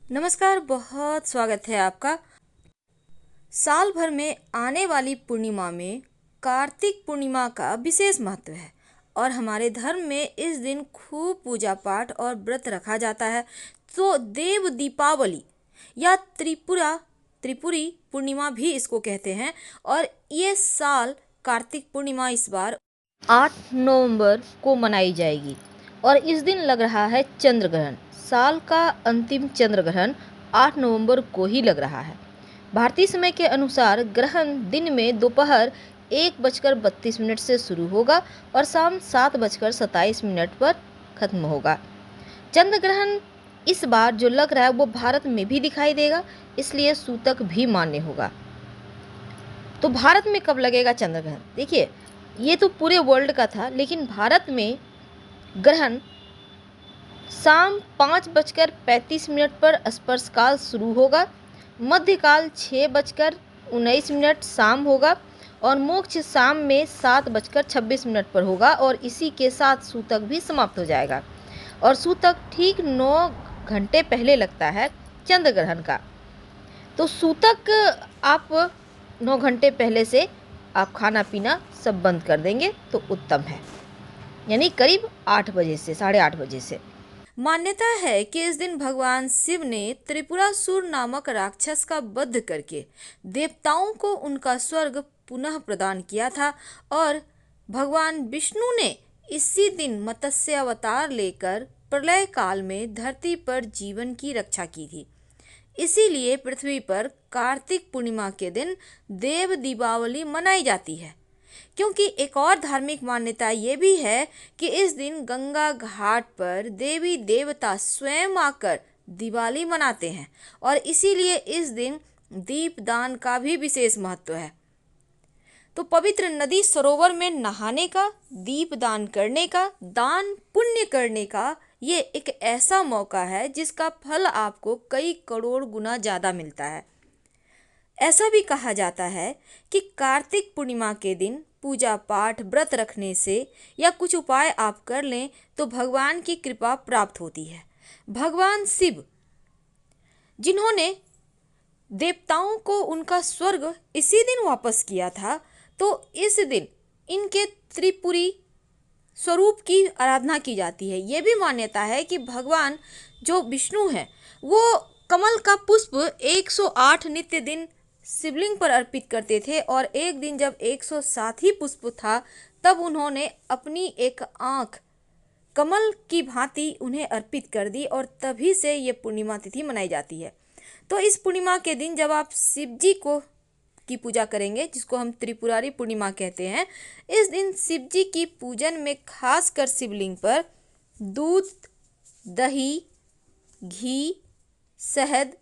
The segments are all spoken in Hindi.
नमस्कार, बहुत स्वागत है आपका। साल भर में आने वाली पूर्णिमा में कार्तिक पूर्णिमा का विशेष महत्व है और हमारे धर्म में इस दिन खूब पूजा पाठ और व्रत रखा जाता है। तो देव दीपावली या त्रिपुरी पूर्णिमा भी इसको कहते हैं। और ये साल कार्तिक पूर्णिमा इस बार 8 नवंबर को मनाई जाएगी और इस दिन लग रहा है चंद्र ग्रहण। साल का अंतिम चंद्र ग्रहण 8 नवंबर को ही लग रहा है। भारतीय समय के अनुसार ग्रहण दिन में दोपहर 1:32 से शुरू होगा और शाम 7:27 पर खत्म होगा। चंद्र ग्रहण इस बार जो लग रहा है वो भारत में भी दिखाई देगा, इसलिए सूतक भी मान्य होगा। तो भारत में कब लगेगा चंद्र ग्रहण? देखिए, ये तो पूरे वर्ल्ड का था, लेकिन भारत में ग्रहण शाम 5:35 पर स्पर्शकाल शुरू होगा, मध्यकाल 6:19 शाम होगा और मोक्ष शाम में 7:26 पर होगा और इसी के साथ सूतक भी समाप्त हो जाएगा। और सूतक ठीक 9 घंटे पहले लगता है चंद्र ग्रहण का। तो सूतक आप 9 घंटे पहले से आप खाना पीना सब बंद कर देंगे तो उत्तम है, यानी करीब 8 बजे से 8:30 बजे से। मान्यता है कि इस दिन भगवान शिव ने त्रिपुरासुर नामक राक्षस का वध करके देवताओं को उनका स्वर्ग पुनः प्रदान किया था और भगवान विष्णु ने इसी दिन मत्स्य अवतार लेकर प्रलय काल में धरती पर जीवन की रक्षा की थी। इसीलिए पृथ्वी पर कार्तिक पूर्णिमा के दिन देव दीपावली मनाई जाती है। क्योंकि एक और धार्मिक मान्यता ये भी है कि इस दिन गंगा घाट पर देवी देवता स्वयं आकर दिवाली मनाते हैं और इसीलिए इस दिन दीपदान का भी विशेष महत्व है। तो पवित्र नदी सरोवर में नहाने का, दीपदान करने का, दान पुण्य करने का ये एक ऐसा मौका है जिसका फल आपको कई करोड़ गुना ज़्यादा मिलता है। ऐसा भी कहा जाता है कि कार्तिक पूर्णिमा के दिन पूजा पाठ व्रत रखने से या कुछ उपाय आप कर लें तो भगवान की कृपा प्राप्त होती है। भगवान शिव जिन्होंने देवताओं को उनका स्वर्ग इसी दिन वापस किया था, तो इस दिन इनके त्रिपुरी स्वरूप की आराधना की जाती है। ये भी मान्यता है कि भगवान जो विष्णु हैं वो कमल का पुष्प 108 नित्य दिन शिवलिंग पर अर्पित करते थे और एक दिन जब 107 ही पुष्प था तब उन्होंने अपनी एक आँख कमल की भांति उन्हें अर्पित कर दी और तभी से ये पूर्णिमा तिथि मनाई जाती है। तो इस पूर्णिमा के दिन जब आप शिव जी को की पूजा करेंगे, जिसको हम त्रिपुरारी पूर्णिमा कहते हैं, इस दिन शिव जी की पूजन में खासकर शिवलिंग पर दूध, दही, घी, शहद,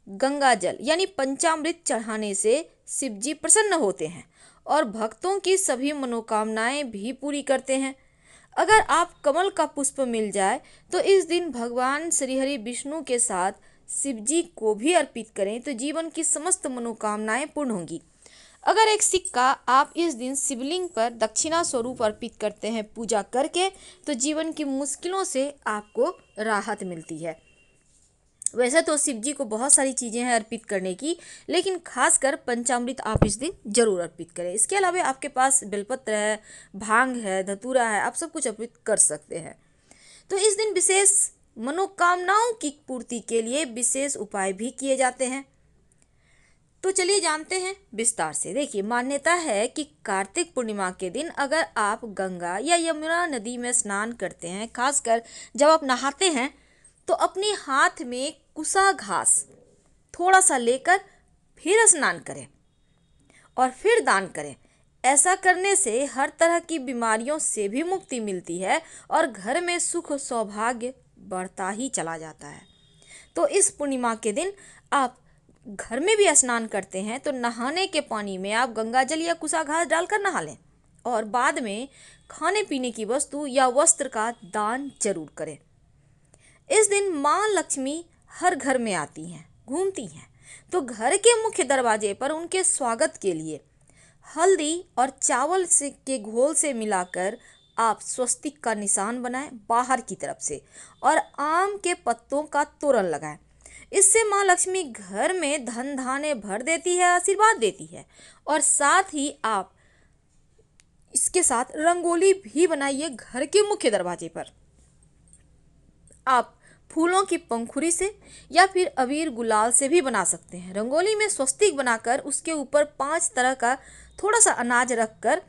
गंगा जल यानी पंचामृत चढ़ाने से शिव जी प्रसन्न होते हैं और भक्तों की सभी मनोकामनाएं भी पूरी करते हैं। अगर आप कमल का पुष्प मिल जाए तो इस दिन भगवान श्रीहरि विष्णु के साथ शिव जी को भी अर्पित करें तो जीवन की समस्त मनोकामनाएं पूर्ण होंगी। अगर एक सिक्का आप इस दिन शिवलिंग पर दक्षिणा स्वरूप अर्पित करते हैं पूजा करके तो जीवन की मुश्किलों से आपको राहत मिलती है। वैसे तो शिव जी को बहुत सारी चीज़ें हैं अर्पित करने की, लेकिन खासकर पंचामृत आप इस दिन जरूर अर्पित करें। इसके अलावा आपके पास बेलपत्र है, भांग है, धतूरा है, आप सब कुछ अर्पित कर सकते हैं। तो इस दिन विशेष मनोकामनाओं की पूर्ति के लिए विशेष उपाय भी किए जाते हैं। तो चलिए जानते हैं विस्तार से। देखिए, मान्यता है कि कार्तिक पूर्णिमा के दिन अगर आप गंगा या यमुना नदी में स्नान करते हैं, खासकर जब आप नहाते हैं, तो अपने हाथ में कुसा घास थोड़ा सा लेकर फिर स्नान करें और फिर दान करें। ऐसा करने से हर तरह की बीमारियों से भी मुक्ति मिलती है और घर में सुख सौभाग्य बढ़ता ही चला जाता है। तो इस पूर्णिमा के दिन आप घर में भी स्नान करते हैं तो नहाने के पानी में आप गंगा जल या कुसा घास डालकर नहा लें और बाद में खाने पीने की वस्तु या वस्त्र का दान जरूर करें। इस दिन माँ लक्ष्मी हर घर में आती हैं, घूमती हैं, तो घर के मुख्य दरवाजे पर उनके स्वागत के लिए हल्दी और चावल से के घोल से मिलाकर आप स्वस्तिक का निशान बनाएं बाहर की तरफ से और आम के पत्तों का तोरण लगाएं। इससे माँ लक्ष्मी घर में धन धान्य भर देती है, आशीर्वाद देती है। और साथ ही आप इसके साथ रंगोली भी बनाइए घर के मुख्य दरवाजे पर। आप फूलों की पंखुड़ी से या फिर अबीर गुलाल से भी बना सकते हैं। रंगोली में स्वस्तिक बनाकर उसके ऊपर 5 तरह का थोड़ा सा अनाज रखकर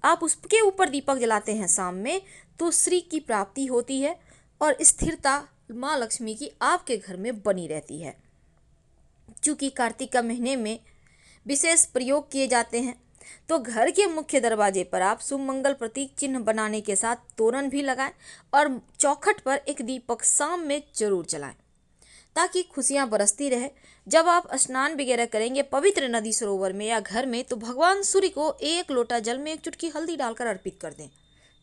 आप उसके ऊपर दीपक जलाते हैं शाम में, तो श्री की प्राप्ति होती है और स्थिरता माँ लक्ष्मी की आपके घर में बनी रहती है। चूँकि कार्तिक का महीने में विशेष प्रयोग किए जाते हैं, तो घर के मुख्य दरवाजे पर आप शुभ मंगल प्रतीक चिन्ह बनाने के साथ तोरण भी लगाएं और चौखट पर एक दीपक शाम में जरूर जलाएं, ताकि खुशियां बरसती रहे। जब आप स्नान वगैरह करेंगे पवित्र नदी सरोवर में या घर में, तो भगवान सूर्य को 1 लोटा जल में 1 चुटकी हल्दी डालकर अर्पित कर दें।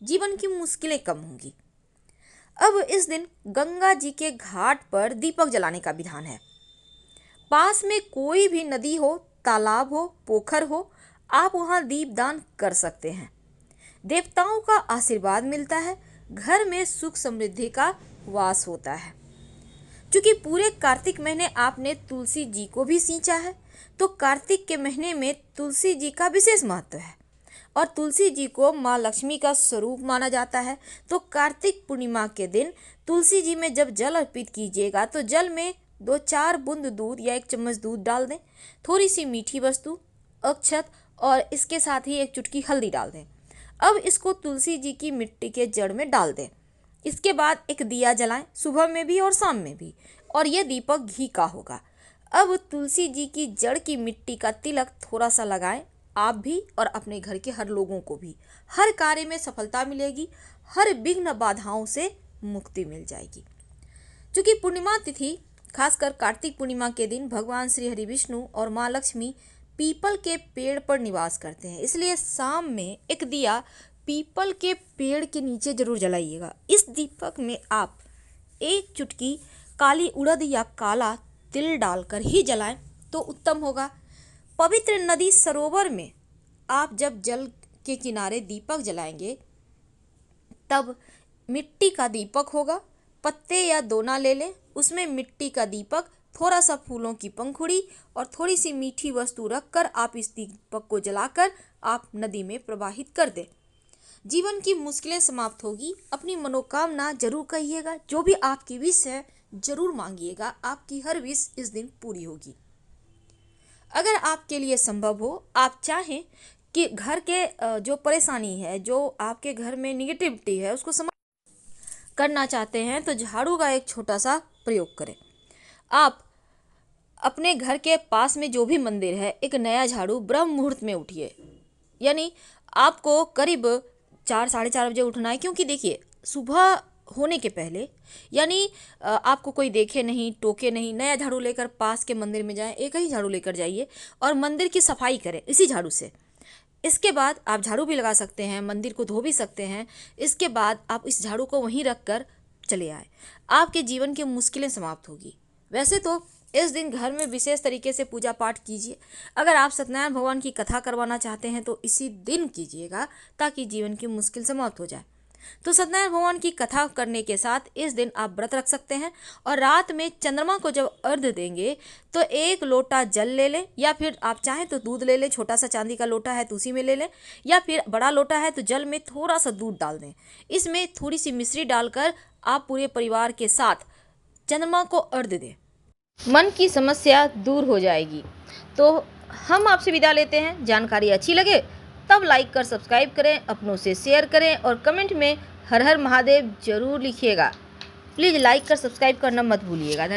जीवन की मुश्किलें कम होंगी। अब इस दिन गंगा जी के घाट पर दीपक जलाने का विधान है। पास में कोई भी नदी हो, तालाब हो, पोखर हो, आप वहां दीपदान कर सकते हैं। देवताओं का आशीर्वाद मिलता है, घर में सुख समृद्धि का वास होता है। क्योंकि पूरे कार्तिक महीने आपने तुलसी जी को भी सींचा है, तो कार्तिक के महीने में तुलसी जी का विशेष महत्व है और तुलसी जी को माँ लक्ष्मी का स्वरूप माना जाता है। तो कार्तिक पूर्णिमा के दिन तुलसी जी में जब जल अर्पित कीजिएगा, तो जल में 2-4 बूंद दूध या 1 चम्मच दूध डाल दें, थोड़ी सी मीठी वस्तु, अक्षत और इसके साथ ही 1 चुटकी हल्दी डाल दें। अब इसको तुलसी जी की मिट्टी के जड़ में डाल दें। इसके बाद एक दिया जलाएं, सुबह में भी और शाम में भी, और यह दीपक घी का होगा। अब तुलसी जी की जड़ की मिट्टी का तिलक थोड़ा सा लगाएं, आप भी और अपने घर के हर लोगों को भी। हर कार्य में सफलता मिलेगी, हर विघ्न बाधाओं से मुक्ति मिल जाएगी। क्योंकि पूर्णिमा तिथि खासकर कार्तिक पूर्णिमा के दिन भगवान श्री हरि विष्णु और माँ लक्ष्मी पीपल के पेड़ पर निवास करते हैं, इसलिए शाम में एक दिया पीपल के पेड़ के नीचे जरूर जलाइएगा। इस दीपक में आप 1 चुटकी काली उड़द या काला तिल डालकर ही जलाएं तो उत्तम होगा। पवित्र नदी सरोवर में आप जब जल के किनारे दीपक जलाएंगे, तब मिट्टी का दीपक होगा। पत्ते या दोना ले लें, उसमें मिट्टी का दीपक, थोड़ा सा फूलों की पंखुड़ी और थोड़ी सी मीठी वस्तु रखकर आप इस दीपक को जलाकर आप नदी में प्रवाहित कर दें। जीवन की मुश्किलें समाप्त होगी। अपनी मनोकामना जरूर कहिएगा, जो भी आपकी विश है जरूर मांगिएगा, आपकी हर विश इस दिन पूरी होगी। अगर आपके लिए संभव हो, आप चाहें कि घर के जो परेशानी है, जो आपके घर में निगेटिविटी है, उसको समाप्त करना चाहते हैं, तो झाड़ू का एक छोटा सा प्रयोग करें। आप अपने घर के पास में जो भी मंदिर है, एक नया झाड़ू ब्रह्म मुहूर्त में उठिए। यानी आपको करीब 4-4:30 बजे उठना है, क्योंकि देखिए सुबह होने के पहले, यानी आपको कोई देखे नहीं, टोके नहीं, नया झाड़ू लेकर पास के मंदिर में जाएं, एक ही झाड़ू लेकर जाइए और मंदिर की सफाई करें इसी झाड़ू से। इसके बाद आप झाड़ू भी लगा सकते हैं, मंदिर को धो भी सकते हैं। इसके बाद आप इस झाड़ू को वहीं रख कर चले आए, आपके जीवन की मुश्किलें समाप्त होगी। वैसे तो इस दिन घर में विशेष तरीके से पूजा पाठ कीजिए। अगर आप सत्यनारायण भगवान की कथा करवाना चाहते हैं तो इसी दिन कीजिएगा, ताकि जीवन की मुश्किल समाप्त हो जाए। तो सत्यनारायण भगवान की कथा करने के साथ इस दिन आप व्रत रख सकते हैं और रात में चंद्रमा को जब अर्घ्य देंगे तो 1 लोटा जल ले लें, या फिर आप चाहें तो दूध ले लें, छोटा सा चांदी का लोटा है तो उसी में ले लें, या फिर बड़ा लोटा है तो जल में थोड़ा सा दूध डाल दें। इसमें थोड़ी सी मिश्री डालकर आप पूरे परिवार के साथ चंद्रमा को अर्घ्य दें, मन की समस्या दूर हो जाएगी। तो हम आपसे विदा लेते हैं। जानकारी अच्छी लगे तब लाइक कर सब्सक्राइब करें, अपनों से शेयर करें और कमेंट में हर हर महादेव जरूर लिखिएगा। प्लीज़ लाइक कर सब्सक्राइब करना मत भूलिएगा।